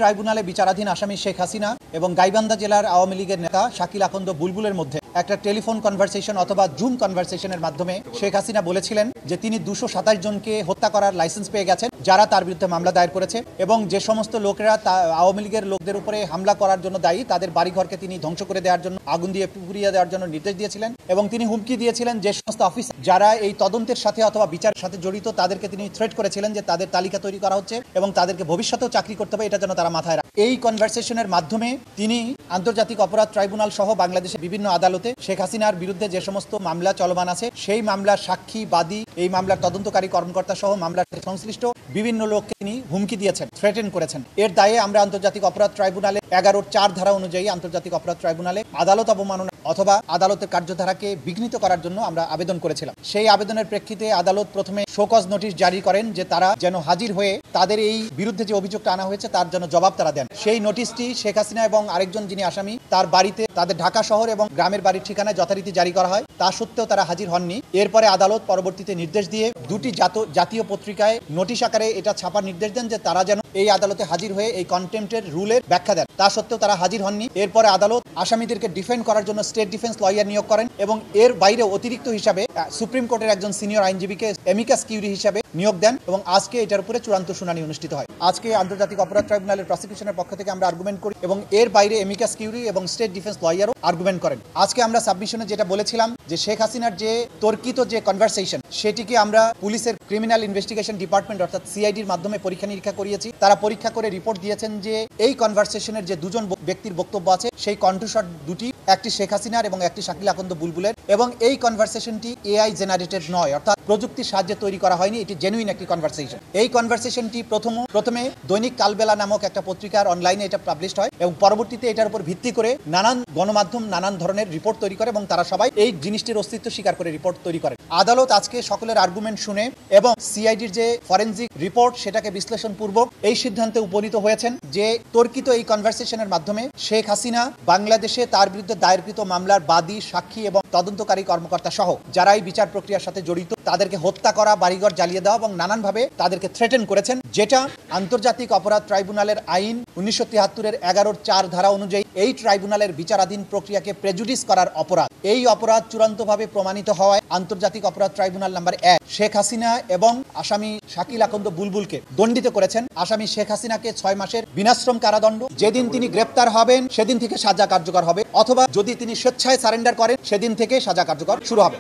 ট্রাইব্যুনালে বিচারাধীন আসামি শেখ হাসিনা এবং গাইবান্ধা জেলার আওয়ামী লীগের নেতা শাকিল আকন্দ বুলবুলের মধ্যে একটা টেলিফোন কনভারসেশন অথবা জুম কনভারসেশনের মাধ্যমে শেখ হাসিনা বলেছিলেন যে তিনি 227 জনকে হত্যা করার লাইসেন্স পেয়ে গেছেন যারা তার বিরুদ্ধে মামলা দায়ের করেছে এবং যে সমস্ত লোকেরা আওয়ামী লীগের লোকদের উপরে হামলা করার জন্য দায়ী তাদের বাড়িঘরকে তিনি ধ্বংস করে দেওয়ার জন্য আগুন দিয়ে পুড়িয়ে দেওয়ার জন্য নির্দেশ দিয়েছিলেন এবং তিনি হুমকি দিয়েছিলেন যে সমস্ত অফিসার যারা এই তদন্তের সাথে অথবা বিচারের সাথে জড়িত তাদেরকে তিনি থ্রেট করেছিলেন যে তাদের তালিকা তৈরি করা হচ্ছে এবং তাদেরকে ভবিষ্যতেও চাকরি করতে হবে এটা যেন তারা মাথায় রাখে। এই কনভারসেশনের মাধ্যমে তিনি আন্তর্জাতিক অপরাধ ট্রাইব্যুনাল সহ বাংলাদেশের বিভিন্ন আদালতে শেখ হাসিনার বিরুদ্ধে যে সমস্ত মামলা চলমান আছে সেই মামলার সাক্ষী বাদী এই মামলার তদন্তকারী কর্মকর্তা সহ মামলার সংশ্লিষ্ট বিভিন্ন লোককে তিনি হুমকি দিয়েছেন, থ্রেটেন করেছেন। এর দায়ে আমরা আন্তর্জাতিক অপরাধ ট্রাইব্যুনালে 11(4) ধারা অনুযায়ী আন্তর্জাতিক অপরাধ ট্রাইব্যুনালে আদালত অবমাননা অথবা আদালতের কার্যধারাকে বিঘ্নিত করার জন্য আমরা আবেদন করেছিলাম। সেই আবেদনের প্রেক্ষিতে আদালত প্রথমে শোকজ নোটিশ জারি করেন যে তারা যেন হাজির হয়ে তাদের এই বিরুদ্ধে যে অভিযোগটা আনা হয়েছে তার জন্য জবাব তারা দেন। সেই নোটিশটি শেখ হাসিনা এবং আরেকজন যিনি আসামি তার বাড়িতে তাদের ঢাকা শহর এবং গ্রামের বাড়ির ঠিকানায় যথারীতি জারি করা হয়, তা সত্ত্বেও তারা হাজির হননি। এরপরে আদালত পরবর্তীতে নির্দেশ দিয়ে দুটি জাতীয় পত্রিকায় নোটিশ আকারে এটা ছাপার নির্দেশ দেন যে তারা যেন এই আদালতে হাজির হয়ে এই কন্টেম্পটের রুলের ব্যাখ্যা দেন, তা সত্ত্বেও তারা হাজির হননি। এরপরে আদালত আসামিদেরকে ডিফেন্ড করার জন্য স্টেট ডিফেন্স লয়ার নিয়োগ করেন এবং এর বাইরে অতিরিক্ত হিসাবে সুপ্রিম কোর্টের একজন সিনিয়র আইনজীবীকে এমিকাস কিউরি হিসাবে নিয়োগ দেন এবং আজকে এটার উপরে চূড়ান্ত শুনানি অনুষ্ঠিত হয়। আজকে আন্তর্জাতিক অপরাধ ট্রাইব্যুনালের প্রসিকিউশনের পক্ষ থেকে আমরা আর্গুমেন্ট করি এবং এর বাইরে এমিকাস কিউরি এবং স্টেট ডিফেন্স লয়ারও আর্গুমেন্ট করেন। আজকে আমরা সাবমিশনে যেটা বলেছিলাম যে শেখ হাসিনার যে তর্কিত যে কনভারসেশন সেটিকে আমরা পুলিশের ক্রিমিনাল ইনভেস্টিগেশন ডিপার্টমেন্ট অর্থাৎ সিআইডির মাধ্যমে পরীক্ষা নিরীক্ষা করিয়েছি। তারা পরীক্ষা করে রিপোর্ট দিয়েছেন যে এই কনভারসেশনের যে দুজন ব্যক্তির বক্তব্য আছে সেই কণ্ঠস্বর দুটি, একটি শেখ হাসিনার এবং একটি শাকিল আকন্দ বুলবুলের, এবং এই কনভারসেশনটি এআই জেনারেটেড নয়, অর্থাৎ প্রযুক্তির সাহায্যে তৈরি করা হয়নি, এটি জেনুইন একটি কনভারসেশন। এই কনভারসেশনটি প্রথমে দৈনিক কালবেলা নামক একটা পত্রিকার অনলাইনে এটা পাবলিশড হয় এবং পরবর্তীতে এটার উপর ভিত্তি করে নানান গণমাধ্যম নানান ধরনের রিপোর্ট তৈরি করে এবং তারা সবাই এই জিনিসটির অস্তিত্ব স্বীকার করে রিপোর্ট তৈরি করে। আদালত আজকে সকলের আর্গুমেন্ট শুনে এবং সিআইডির যে ফরেনজিক রিপোর্ট সেটাকে বিশ্লেষণপূর্বক এই সিদ্ধান্তে উপনীত হয়েছেন যে তর্কিত এই কনভারসেশনের মাধ্যমে শেখ হাসিনা বাংলাদেশে তার বিরুদ্ধে দায়েরকৃত মামলার বাদী, সাক্ষী এবং তদন্তকারী কর্মকর্তা সহ যারা এই বিচার প্রক্রিয়ার সাথে জড়িত তাদেরকে হত্যা করা, বাড়িঘর জ্বালিয়ে দেওয়া এবং নানানভাবে তাদেরকে থ্রেটেন করেছেন, যেটা আন্তর্জাতিক অপরাধ ট্রাইব্যুনালের আইন 1973-এর 11(4) ধারা অনুযায়ী এই ট্রাইব্যুনালের বিচারাধীন প্রক্রিয়াকে প্রেজুডিস করার অপরাধ। এই অপরাধ চূড়ান্তভাবে প্রমাণিত হওয়ায় আন্তর্জাতিক অপরাধ ট্রাইব্যুনাল নাম্বার 1 শেখ হাসিনা এবং আসামি শাকিল আকন্দ বুলবুলকে দণ্ডিত করেছেন। আসামি শেখ হাসিনাকে 6 মাসের বিনাশ্রম কারাদণ্ড, যেদিন তিনি গ্রেপ্তার হবেন সেদিন থেকে সাজা কার্যকর হবে, অথবা যদি তিনি স্বেচ্ছায় সারেন্ডার করেন সেদিন থেকে সাজা কার্যকর শুরু হবে।